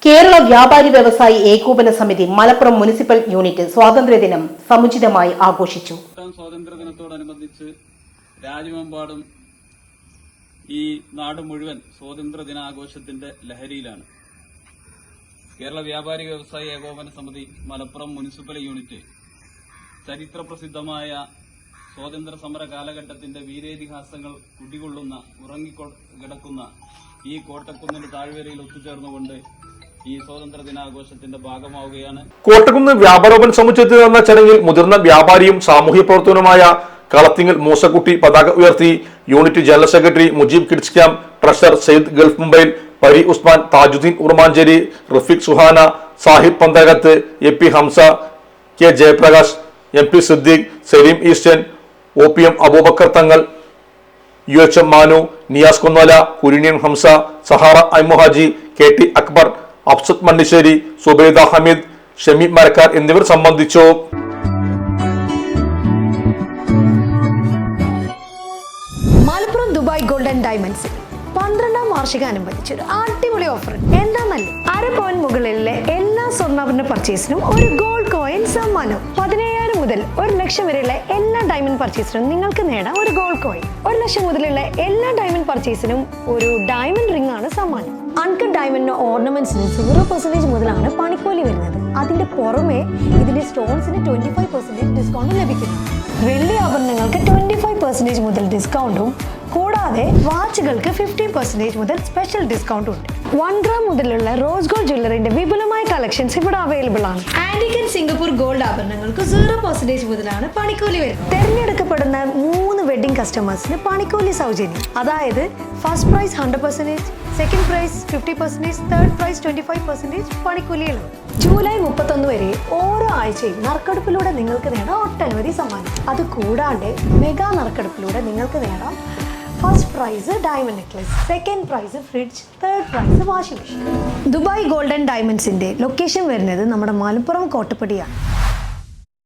കേരള വ്യാപാരി വ്യവസായി ഏകോപന സമിതി മലപ്പുറം മുനിസിപ്പൽ യൂണിറ്റ് സ്വാതന്ത്ര്യദിനം സമുചിതമായി ആഘോഷിച്ചു. സ്വാതന്ത്ര്യദിനത്തോടനുബന്ധിച്ച് രാജ്യമെമ്പാടും ഈ നാട് മുഴുവൻ സ്വാതന്ത്ര്യദിനാഘോഷത്തിന്റെ ലഹരിയിലാണ്. കേരള വ്യാപാരി വ്യവസായി ഏകോപന സമിതി മലപ്പുറം മുനിസിപ്പൽ യൂണിറ്റ് ചരിത്രപ്രസിദ്ധമായ സ്വാതന്ത്ര്യ സമര കാലഘട്ടത്തിന്റെ വീരേതിഹാസങ്ങൾ കുടികൊള്ളുന്ന ഉറങ്ങിക്കിടക്കുന്ന ഈ കോട്ടക്കുന്നിന്റെ താഴ്വരയിൽ ഒത്തുചേർന്നുകൊണ്ട് ഈ സ്വാതന്ത്ര്യ ദിനാഘോഷത്തിന്റെ ഭാഗമാവുകയാണ്. കോട്ടക്കുന്ന് വ്യാപാരോപൻ സമുച്ചയത്തിൽ നടന്ന ചടങ്ങിൽ മുതിർന്ന വ്യാപാരിയും സാമൂഹ്യ പ്രവർത്തകനുമായ കളത്തിങ്ങൽ മൂസക്കുട്ടി പതാക ഉയർത്തി. Unit general secretary Mujeeb kids camp, treasurer Sayyid gulf മുംബൈൽ, പരി Usman, Thajudheen Urmancheri, Rafeeq Suhana, Sahib Panthakath, A P Hamza, K Jayaprakash, M P Siddique, Saleem Eastern, OPM Aboobacker Thangal, UHM Manu, Niyas Konnola, Kuriniyan Hamza, Sahara ഐമുഹാജി, KT അക്ബർ, അഫ്സത്ത് മണ്ണിശ്ശേരി, സുബൈദ ഹമീദ്, ഷമി മരക്കാർ എന്നിവർ സംബന്ധിച്ചു. മലപ്പുറം ദുബായ് ഗോൾഡൻ ഡയമണ്ട്സ് 12ാം വാർഷികാനുബന്ധിച്ച് ഒരു അടിപൊളി ഓഫർ. എന്താന്നല്ലേ, 1/2 പവൻ മുകളിലെ എല്ലാ സ്വർണ്ണാഭരണ പർച്ചേസിനും ഒരു ഗോൾഡ് കോയിൻ സമ്മാനം. 17,000 മുതൽ 1 ലക്ഷം വരെയുള്ള എല്ലാ ഡയമണ്ട് പർച്ചേസിനും നിങ്ങൾക്ക് നേടാം ഒരു ഗോൾഡ് കോയിൻ. 1 ലക്ഷം മുതലുള്ള എല്ലാ ഡയമണ്ട് പർച്ചേസിനും ഒരു ഡയമണ്ട് റിംഗ് ആണ് സമ്മാനം. അൺകട്ട് ഡയമണ്ടിന്റെ ഓർണമെന്റ്സിന് 0% മുതലാണ് പണിക്കൂലി വരുന്നത്. അതിന്റെ പുറമെ ഇതിന്റെ സ്റ്റോൺസിന് 25% ഡിസ്കൗണ്ട് ലഭിക്കുന്നു. വെള്ളി ആഭരണങ്ങൾക്ക് 25% മുതൽ ഡിസ്കൗണ്ടും കൂടാതെ വാച്ചുകൾക്ക് 15% മുതൽ സ്പെഷ്യൽ ഡിസ്കൗണ്ടും ഉണ്ട്. 1 ഗ്രാം മുതലുള്ള റോസ് ഗോൾഡ് ജ്വല്ലറിന്റെ വിപുലമായ കളക്ഷൻസ് ഇവിടെ അവൈലബിൾ ആണ്. ആന്റിക് ആൻഡ് സിംഗപ്പൂർ ഗോൾഡ് ആഭരണങ്ങൾക്ക് 0% മുതലാണ് പണിക്കൂലി വരുന്നത്. തെരഞ്ഞെടുക്കപ്പെടുന്ന 3 വെഡിംഗ് കസ്റ്റമേഴ്സിന് പണിക്കൂലി സൗജന്യം. അതായത് first prize 100%, second prize 50%, third prize 25% പണിക്കൂലികളും. ജൂലൈ 31 വരെ ഓരോ ആഴ്ചയും നറുക്കെടുപ്പിലൂടെ നിങ്ങൾക്ക് നേടാം ഒട്ടനവധി സമ്മാനം. അത് കൂടാണ്ട് മെഗാ നറുക്കെടുപ്പിലൂടെ നിങ്ങൾക്ക് നേടാം first prize diamond necklace, second prize fridge, third prize washing machine. Dubai Golden ഡയമണ്ട്സിന്റെ ലൊക്കേഷൻ വരുന്നത് നമ്മുടെ മലപ്പുറം കോട്ടപ്പടിയാണ്.